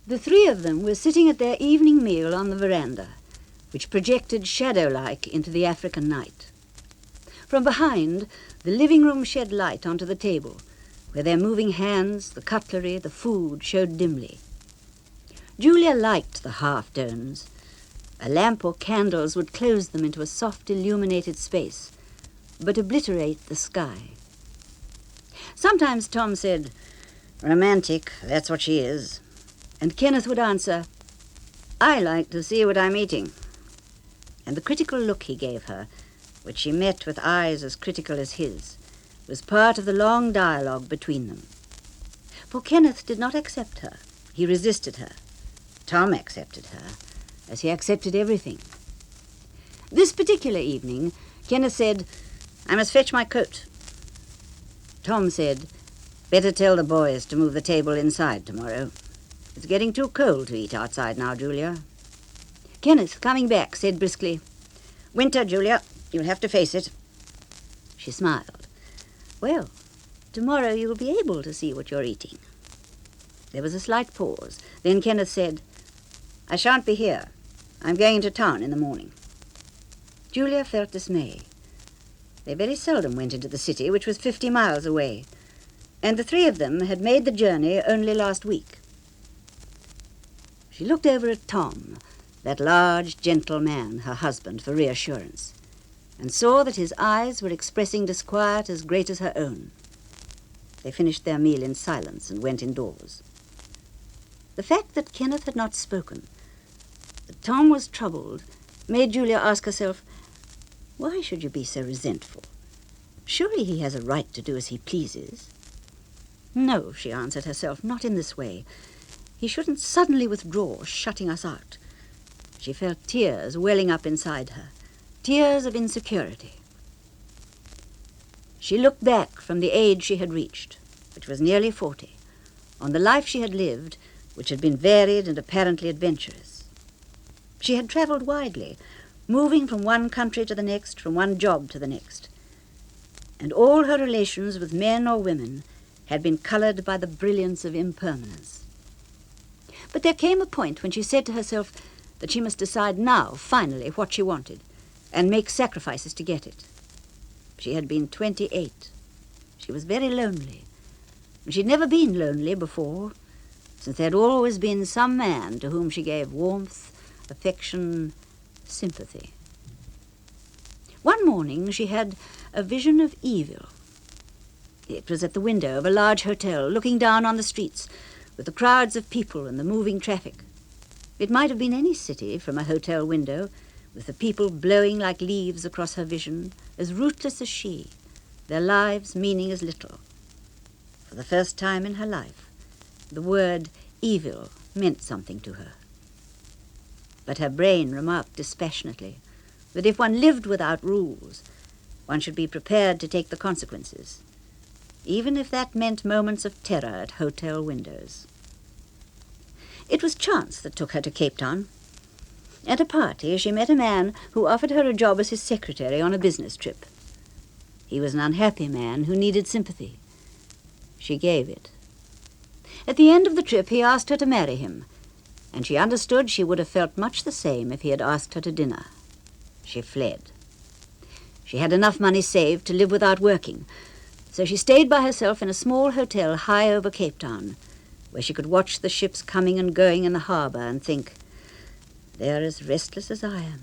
The three of them were sitting at their evening meal on the veranda, which projected shadow-like into the African night. From behind, the living room shed light onto the table, where their moving hands, the cutlery, the food showed dimly. Julia liked the half-domes. A lamp or candles would close them into a soft illuminated space, but obliterate the sky. Sometimes Tom said, "Romantic, that's what she is." And Kenneth would answer, "I like to see what I'm eating." And the critical look he gave her, which she met with eyes as critical as his, was part of the long dialogue between them. For Kenneth did not accept her. He resisted her. Tom accepted her, as he accepted everything. This particular evening, Kenneth said, "I must fetch my coat." Tom said, "Better tell the boys to move the table inside tomorrow. It's getting too cold to eat outside now, Julia." Kenneth, coming back, said briskly, "Winter, Julia, you'll have to face it." She smiled. "Well, tomorrow you'll be able to see what you're eating." There was a slight pause. Then Kenneth said, "I shan't be here. I'm going into town in the morning." Julia felt dismay. They very seldom went into the city, which was 50 miles away, and the three of them had made the journey only last week. She looked over at Tom, that large, gentle man, her husband, for reassurance, and saw that his eyes were expressing disquiet as great as her own. They finished their meal in silence and went indoors. The fact that Kenneth had not spoken, that Tom was troubled, made Julia ask herself, why should you be so resentful? Surely he has a right to do as he pleases. No, she answered herself, not in this way. He shouldn't suddenly withdraw, shutting us out. She felt tears welling up inside her, tears of insecurity. She looked back from the age she had reached, which was nearly 40, on the life she had lived, which had been varied and apparently adventurous. She had travelled widely, moving from one country to the next, from one job to the next, and all her relations with men or women had been coloured by the brilliance of impermanence. But there came a point when she said to herself that she must decide now, finally, what she wanted, and make sacrifices to get it. She had been 28. She was very lonely. She'd never been lonely before, since there had always been some man to whom she gave warmth, affection, sympathy. One morning she had a vision of evil. It was at the window of a large hotel, looking down on the streets, with the crowds of people and the moving traffic. It might have been any city from a hotel window, with the people blowing like leaves across her vision, as rootless as she, their lives meaning as little. For the first time in her life, the word evil meant something to her. But her brain remarked dispassionately that if one lived without rules, one should be prepared to take the consequences, even if that meant moments of terror at hotel windows. It was chance that took her to Cape Town. At a party, she met a man who offered her a job as his secretary on a business trip. He was an unhappy man who needed sympathy. She gave it. At the end of the trip, he asked her to marry him, and she understood she would have felt much the same if he had asked her to dinner. She fled. She had enough money saved to live without working, so she stayed by herself in a small hotel high over Cape Town, where she could watch the ships coming and going in the harbour and think, they're as restless as I am.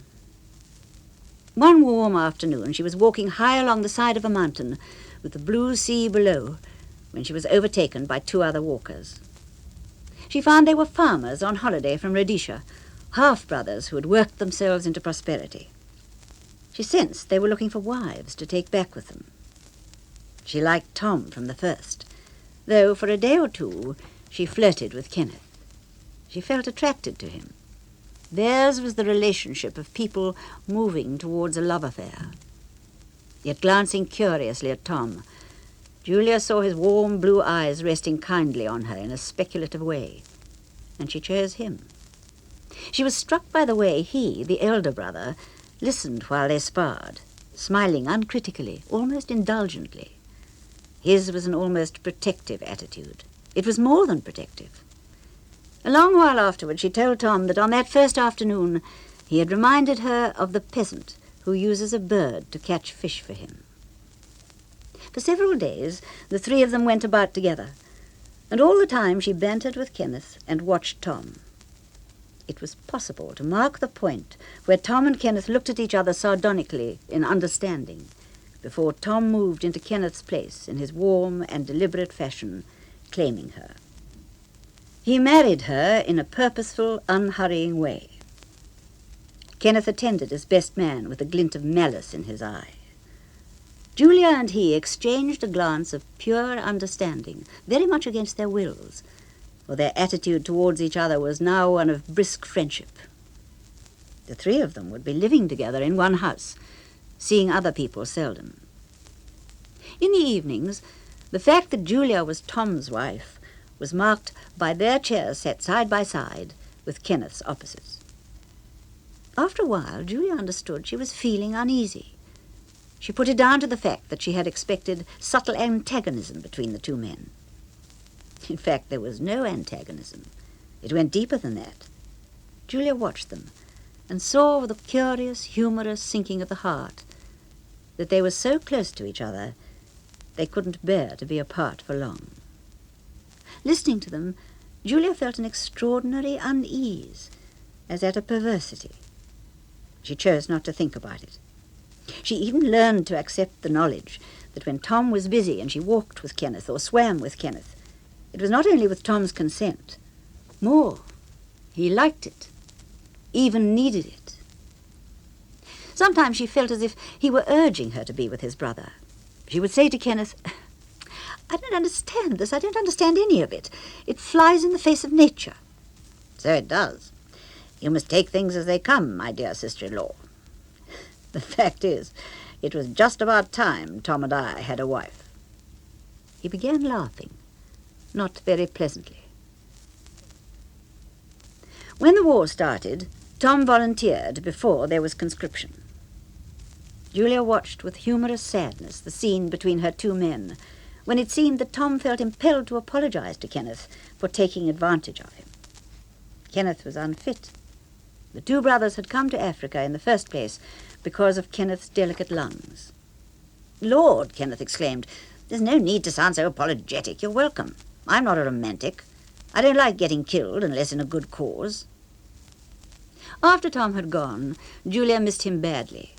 One warm afternoon she was walking high along the side of a mountain with the blue sea below when she was overtaken by 2 other walkers. She found they were farmers on holiday from Rhodesia, half-brothers who had worked themselves into prosperity. She sensed they were looking for wives to take back with them. She liked Tom from the first, though for a day or two she flirted with Kenneth. She felt attracted to him. Theirs was the relationship of people moving towards a love affair. Yet glancing curiously at Tom, Julia saw his warm blue eyes resting kindly on her in a speculative way, and she chose him. She was struck by the way he, the elder brother, listened while they sparred, smiling uncritically, almost indulgently. His was an almost protective attitude. It was more than protective. A long while afterward she told Tom that on that first afternoon he had reminded her of the peasant who uses a bird to catch fish for him. For several days the three of them went about together, and all the time she bantered with Kenneth and watched Tom. It was possible to mark the point where Tom and Kenneth looked at each other sardonically in understanding, before Tom moved into Kenneth's place in his warm and deliberate fashion, claiming her. He married her in a purposeful, unhurrying way. Kenneth attended as best man with a glint of malice in his eye. Julia and he exchanged a glance of pure understanding, very much against their wills, for their attitude towards each other was now one of brisk friendship. The three of them would be living together in one house, seeing other people seldom. In the evenings, the fact that Julia was Tom's wife was marked by their chairs set side by side with Kenneth's opposites. After a while, Julia understood she was feeling uneasy. She put it down to the fact that she had expected subtle antagonism between the two men. In fact, there was no antagonism. It went deeper than that. Julia watched them and saw with a curious, humorous sinking of the heart that they were so close to each other they couldn't bear to be apart for long. Listening to them, Julia felt an extraordinary unease, as at a perversity. She chose not to think about it. She even learned to accept the knowledge that when Tom was busy and she walked with Kenneth or swam with Kenneth, it was not only with Tom's consent. More, he liked it, even needed it. Sometimes she felt as if he were urging her to be with his brother. She would say to Kenneth, "I don't understand this. I don't understand any of it. It flies in the face of nature." "So it does. You must take things as they come, my dear sister-in-law. The fact is, it was just about time Tom and I had a wife." He began laughing, not very pleasantly. When the war started, Tom volunteered before there was conscription. Julia watched with humorous sadness the scene between her two men, when it seemed that Tom felt impelled to apologize to Kenneth for taking advantage of him. Kenneth was unfit. The two brothers had come to Africa in the first place because of Kenneth's delicate lungs. "Lord," Kenneth exclaimed, "there's no need to sound so apologetic. You're welcome. I'm not a romantic. I don't like getting killed unless in a good cause." After Tom had gone, Julia missed him badly.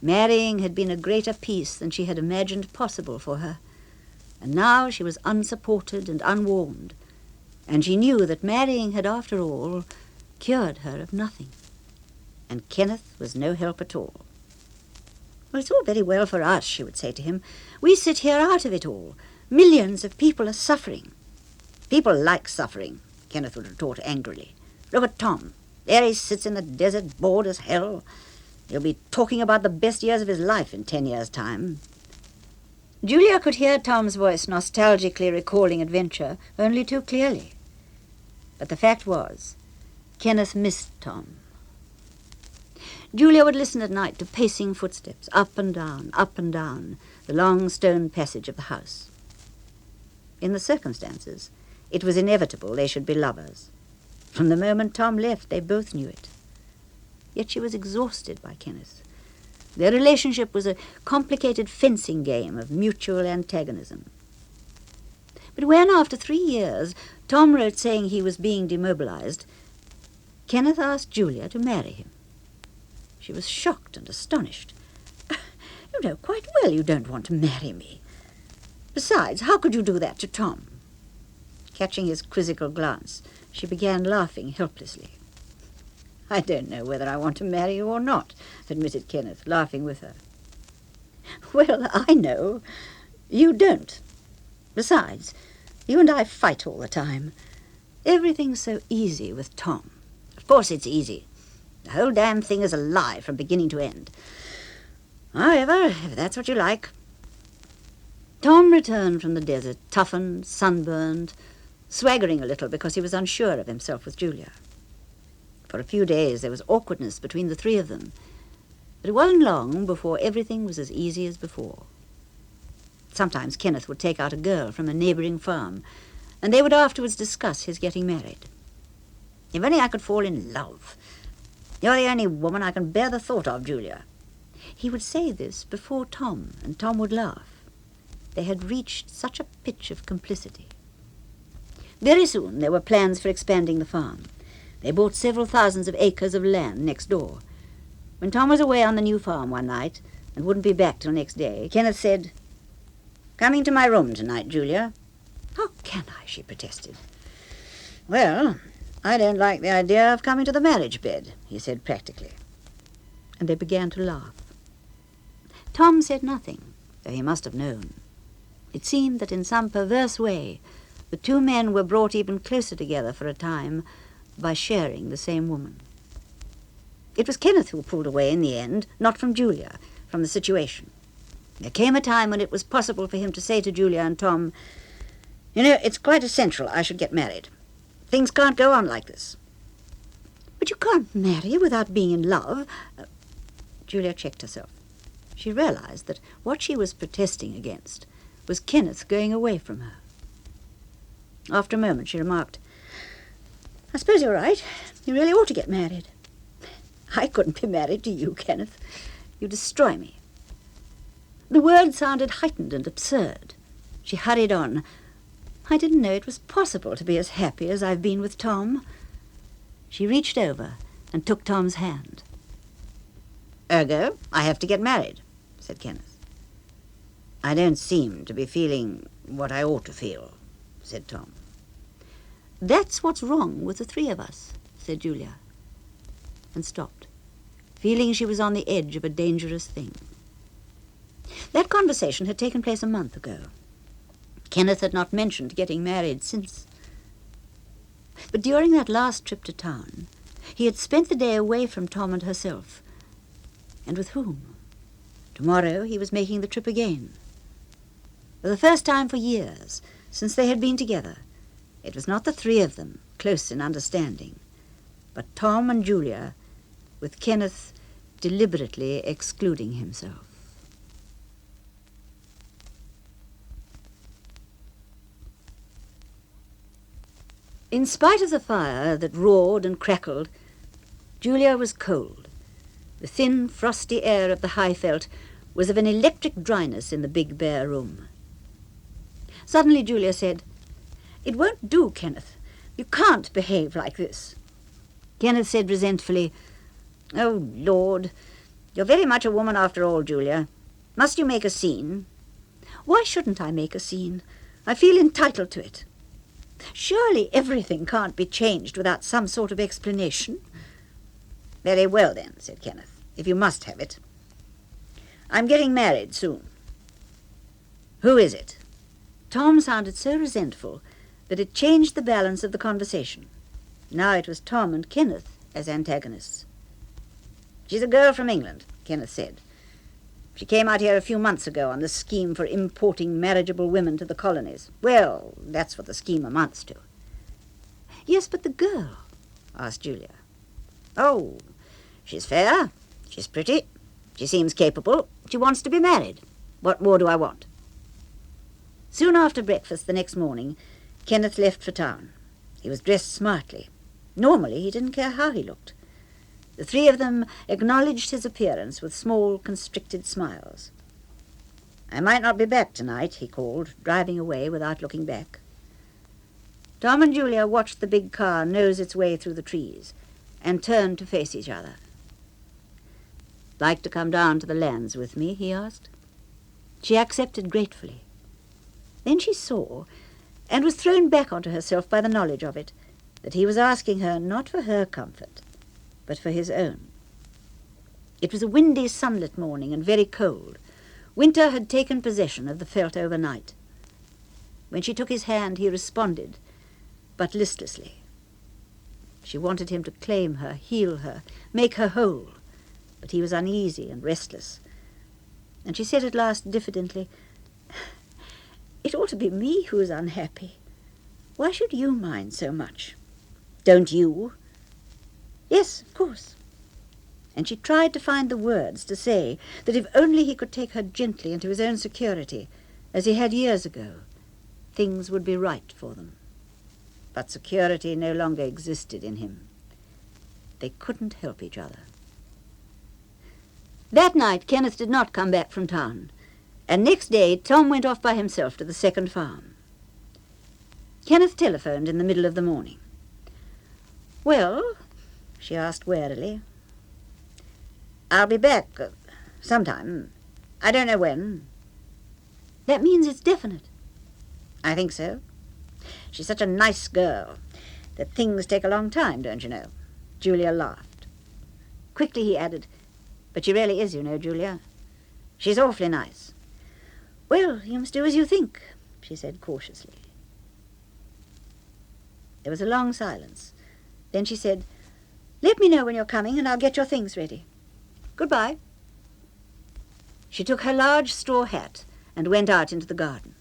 Marrying had been a greater peace than she had imagined possible for her, and now she was unsupported and unwarmed, and she knew that marrying had, after all, cured her of nothing, and Kenneth was no help at all. "Well, it's all very well for us," she would say to him. "We sit here out of it all. Millions of people are suffering." "People like suffering," Kenneth would retort angrily. "Look at Tom. There he sits in the desert, bored as hell. He'll be talking about the best years of his life in 10 years' time." Julia could hear Tom's voice nostalgically recalling adventure only too clearly. But the fact was, Kenneth missed Tom. Julia would listen at night to pacing footsteps, up and down, the long stone passage of the house. In the circumstances, it was inevitable they should be lovers. From the moment Tom left, they both knew it. Yet she was exhausted by Kenneth. Their relationship was a complicated fencing game of mutual antagonism. But when, after 3 years, Tom wrote saying he was being demobilized, Kenneth asked Julia to marry him. She was shocked and astonished. "You know quite well you don't want to marry me. Besides, how could you do that to Tom?" Catching his quizzical glance, she began laughing helplessly. "I don't know whether I want to marry you or not," admitted Kenneth, laughing with her. "Well, I know. You don't. Besides, you and I fight all the time. Everything's so easy with Tom." "Of course it's easy. The whole damn thing is a lie from beginning to end. However, if that's what you like." Tom returned from the desert, toughened, sunburned, swaggering a little because he was unsure of himself with Julia. For a few days there was awkwardness between the three of them, but it wasn't long before everything was as easy as before. Sometimes Kenneth would take out a girl from a neighboring farm, and they would afterwards discuss his getting married. If only I could fall in love. You're the only woman I can bear the thought of, Julia." He would say this before Tom, and Tom would laugh. They had reached such a pitch of complicity. Very soon there were plans for expanding the farm. They bought several thousands of acres of land next door. When Tom was away on the new farm one night and wouldn't be back till next day, Kenneth said, "Coming to my room tonight, Julia." "How can I?" she protested. "Well, I don't like the idea of coming to the marriage bed," he said practically. And they began to laugh. Tom said nothing, though he must have known. It seemed that in some perverse way the two men were brought even closer together for a time by sharing the same woman. It was Kenneth who pulled away in the end, not from Julia, from the situation. There came a time when it was possible for him to say to Julia and Tom, "You know, it's quite essential I should get married. Things can't go on like this." "But you can't marry without being in love." Julia checked herself. She realized that what she was protesting against was Kenneth going away from her. After a moment she remarked, "I suppose you're right. You really ought to get married." "I couldn't be married to you, Kenneth. You destroy me." The word sounded heightened and absurd. She hurried on. "I didn't know it was possible to be as happy as I've been with Tom." She reached over and took Tom's hand. "Ergo, I have to get married," said Kenneth. "I don't seem to be feeling what I ought to feel," said Tom. "That's what's wrong with the three of us," said Julia, and stopped, feeling she was on the edge of a dangerous thing. That conversation had taken place a month ago. Kenneth had not mentioned getting married since. But during that last trip to town, he had spent the day away from Tom and herself. And with whom? Tomorrow he was making the trip again. For the first time for years, since they had been together, it was not the three of them, close in understanding, but Tom and Julia, with Kenneth deliberately excluding himself. In spite of the fire that roared and crackled, Julia was cold. The thin, frosty air of the Highveld was of an electric dryness in the big, bare room. Suddenly Julia said, "It won't do, Kenneth. You can't behave like this." Kenneth said resentfully, "Oh, Lord, you're very much a woman after all, Julia. Must you make a scene?" "Why shouldn't I make a scene? I feel entitled to it. Surely everything can't be changed without some sort of explanation." "Very well, then," said Kenneth, "if you must have it. I'm getting married soon." "Who is it?" Tom sounded so resentful that it changed the balance of the conversation. Now it was Tom and Kenneth as antagonists. "She's a girl from England," Kenneth said. "She came out here a few months ago on the scheme for importing marriageable women to the colonies. Well, that's what the scheme amounts to." "Yes, but the girl?" asked Julia. "Oh, she's fair, she's pretty, she seems capable, she wants to be married. What more do I want?" Soon after breakfast the next morning, Kenneth left for town. He was dressed smartly. Normally he didn't care how he looked. The three of them acknowledged his appearance with small, constricted smiles. "I might not be back tonight," he called, driving away without looking back. Tom and Julia watched the big car nose its way through the trees and turned to face each other. "Like to come down to the lands with me?" he asked. She accepted gratefully. Then she saw, and was thrown back onto herself by the knowledge of it, that he was asking her not for her comfort, but for his own. It was a windy, sunlit morning and very cold. Winter had taken possession of the veldt overnight. When she took his hand, he responded, but listlessly. She wanted him to claim her, heal her, make her whole, but he was uneasy and restless. And she said at last diffidently, "It ought to be me who is unhappy. Why should you mind so much?" "Don't you?" "Yes, of course." And she tried to find the words to say that if only he could take her gently into his own security, as he had years ago, things would be right for them. but security no longer existed in him. They couldn't help each other. That night Kenneth did not come back from town, and next day Tom went off by himself to the second farm. Kenneth telephoned in the middle of the morning. "Well?" she asked warily. "I'll be back sometime. I don't know when." "That means it's definite." "I think so. She's such a nice girl that things take a long time, don't you know?" Julia laughed. Quickly he added, "But she really is, you know, Julia. She's awfully nice." "Well, you must do as you think," she said cautiously. There was a long silence. Then she said, "Let me know when you're coming and I'll get your things ready. Goodbye." She took her large straw hat and went out into the garden.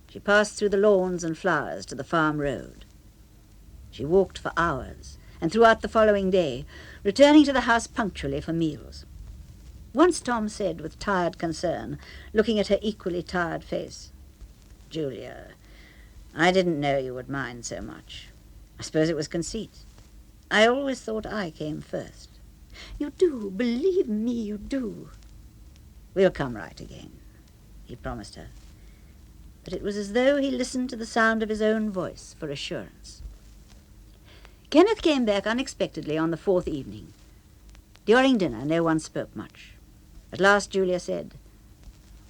She passed through the lawns and flowers to the farm road. She walked for hours, and throughout the following day, returning to the house punctually for meals. Once Tom said, with tired concern, looking at her equally tired face, "Julia, I didn't know you would mind so much. I suppose it was conceit. I always thought I came first." "You do, believe me, you do." "We'll come right again," he promised her. But it was as though he listened to the sound of his own voice for assurance. Kenneth came back unexpectedly on the fourth evening. During dinner no one spoke much. At last Julia said,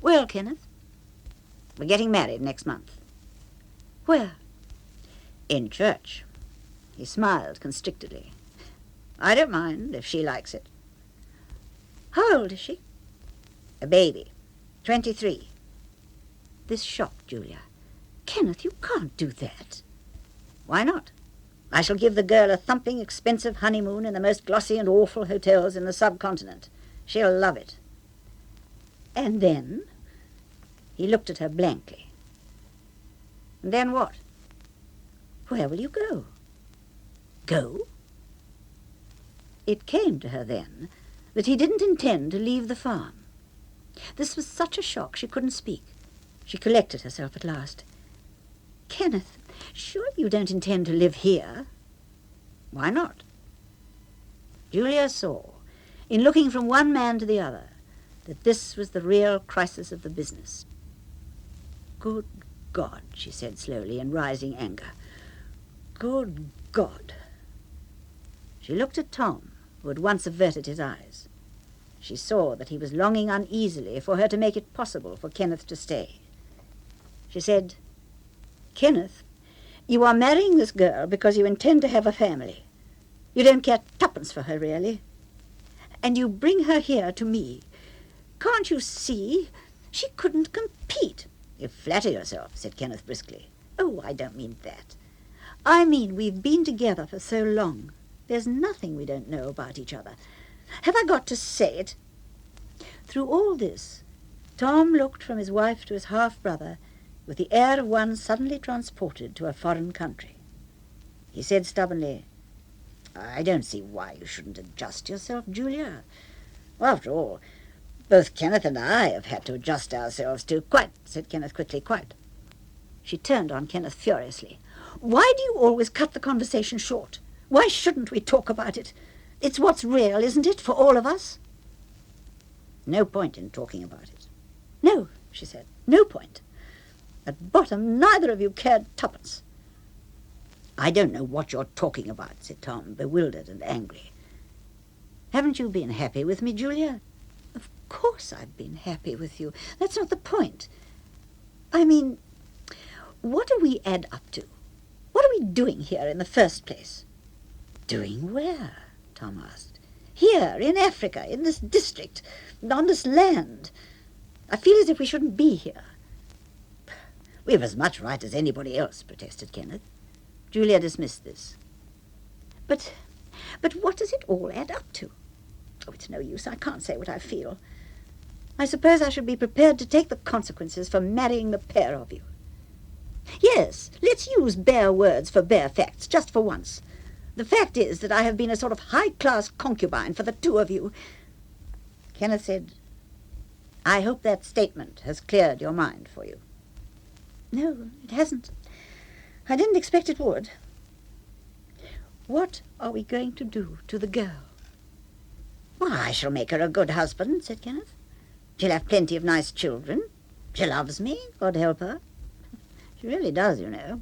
"Well, Kenneth?" "We're getting married next month." "Where?" "In church." He smiled constrictedly. "I don't mind, if she likes it." "How old is she?" "A baby. 23. This shocked Julia. "Kenneth, you can't do that." "Why not? I shall give the girl a thumping, expensive honeymoon in the most glossy and awful hotels in the subcontinent. She'll love it." "And then?" He looked at her blankly. "And then what?" "Where will you go?" "Go?" It came to her then that he didn't intend to leave the farm. This was such a shock she couldn't speak. She collected herself at last. "Kenneth, surely you don't intend to live here?" "Why not?" Julia saw, in looking from one man to the other, that this was the real crisis of the business. "Good God," she said slowly, in rising anger. "Good God." She looked at Tom, who had once averted his eyes. She saw that he was longing uneasily for her to make it possible for Kenneth to stay. She said, "Kenneth, you are marrying this girl because you intend to have a family. You don't care twopence for her, really. And you bring her here to me. Can't you see? She couldn't compete." "You flatter yourself," said Kenneth briskly. "Oh, I don't mean that. I mean we've been together for so long. There's nothing we don't know about each other. Have I got to say it?" Through all this, Tom looked from his wife to his half-brother with the air of one suddenly transported to a foreign country. He said stubbornly, "I don't see why you shouldn't adjust yourself, Julia. Well, after all, both Kenneth and I have had to adjust ourselves to—" "Quite," said Kenneth quickly, "quite." She turned on Kenneth furiously. "Why do you always cut the conversation short? Why shouldn't we talk about it? It's what's real, isn't it, for all of us?" "No point in talking about it." "No," she said, "no point. At bottom, neither of you cared twopence." "I don't know what you're talking about," said Tom, bewildered and angry. "Haven't you been happy with me, Julia?" "Of course I've been happy with you. That's not the point. I mean, what do we add up to? What are we doing here in the first place?" "Doing where?" Tom asked. "Here, in Africa, in this district, on this land. I feel as if we shouldn't be here." "We've as much right as anybody else," protested Kenneth. Julia dismissed this. But what does it all add up to? Oh, it's no use. I can't say what I feel. I suppose I should be prepared to take the consequences for marrying the pair of you. Yes, let's use bare words for bare facts, just for once. The fact is that I have been a sort of high-class concubine for the two of you." Kenneth said, "I hope that statement has cleared your mind for you." "No, it hasn't. I didn't expect it would. What are we going to do to the girl? Well, I shall make her a good husband, said Kenneth. She'll have plenty of nice children. She loves me, God help her. She really does, you know.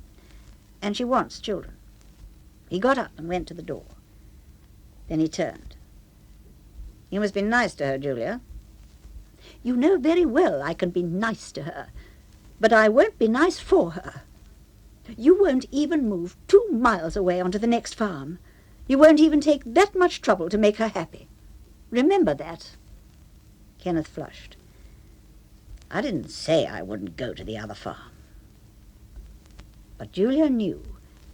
And she wants children. He got up and went to the door. Then he turned. You must be nice to her, Julia. You know very well I can be nice to her, but I won't be nice for her. You won't even move 2 miles away onto the next farm. You won't even take that much trouble to make her happy. Remember that. Kenneth flushed. I didn't say I wouldn't go to the other farm. But Julia knew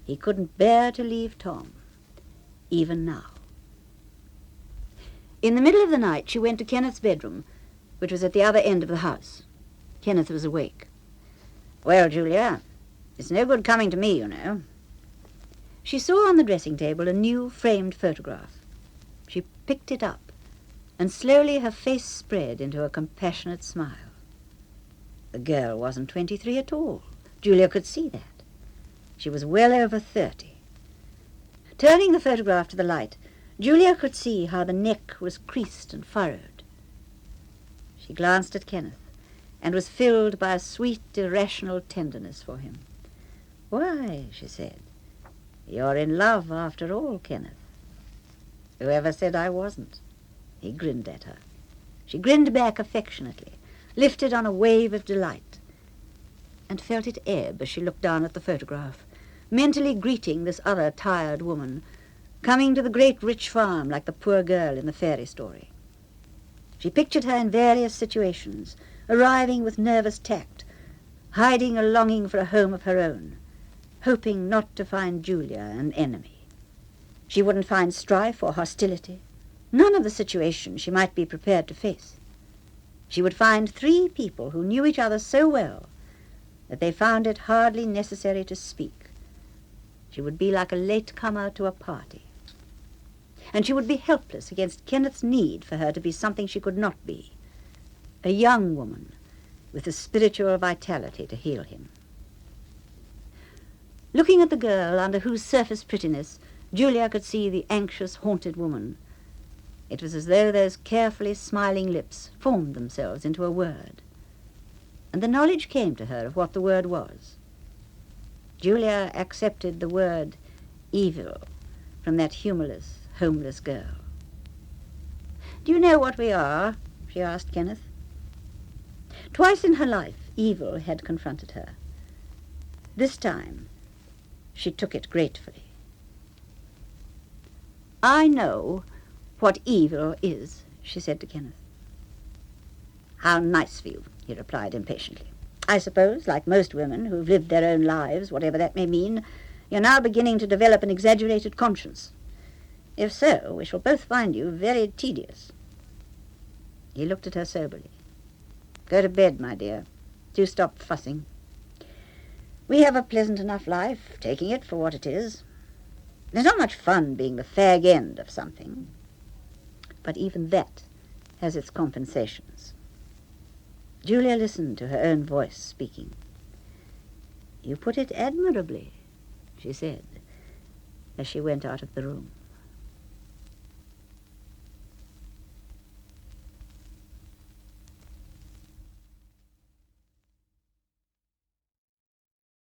he couldn't bear to leave Tom, even now. In the middle of the night, she went to Kenneth's bedroom, which was at the other end of the house. Kenneth was awake. Well, Julia, it's no good coming to me, you know. She saw on the dressing table a new framed photograph. She picked it up, and slowly her face spread into a compassionate smile. The girl wasn't 23 at all. Julia could see that. She was well over 30. Turning the photograph to the light, Julia could see how the neck was creased and furrowed. She glanced at Kenneth and was filled by a sweet, irrational tenderness for him. Why, she said, you're in love after all, Kenneth. Whoever said I wasn't? He grinned at her. She grinned back affectionately, lifted on a wave of delight, and felt it ebb as she looked down at the photograph, mentally greeting this other tired woman, coming to the great rich farm like the poor girl in the fairy story. She pictured her in various situations, arriving with nervous tact, hiding a longing for a home of her own, hoping not to find Julia an enemy. She wouldn't find strife or hostility, none of the situations she might be prepared to face. She would find 3 people who knew each other so well that they found it hardly necessary to speak. She would be like a late-comer to a party. And she would be helpless against Kenneth's need for her to be something she could not be, a young woman with the spiritual vitality to heal him. Looking at the girl under whose surface prettiness Julia could see the anxious, haunted woman, it was as though those carefully smiling lips formed themselves into a word. And the knowledge came to her of what the word was. Julia accepted the word evil from that humorless, homeless girl. "Do you know what we are?" she asked Kenneth. Twice in her life, evil had confronted her. This time, she took it gratefully. "I know what evil is," she said to Kenneth. "How nice for you," he replied impatiently. "I suppose, like most women who've lived their own lives, whatever that may mean, you're now beginning to develop an exaggerated conscience. If so, we shall both find you very tedious." He looked at her soberly. "Go to bed, my dear. Do stop fussing. We have a pleasant enough life, taking it for what it is. There's not much fun being the fag end of something, but even that has its compensations." Julia listened to her own voice speaking. "You put it admirably," she said, as she went out of the room.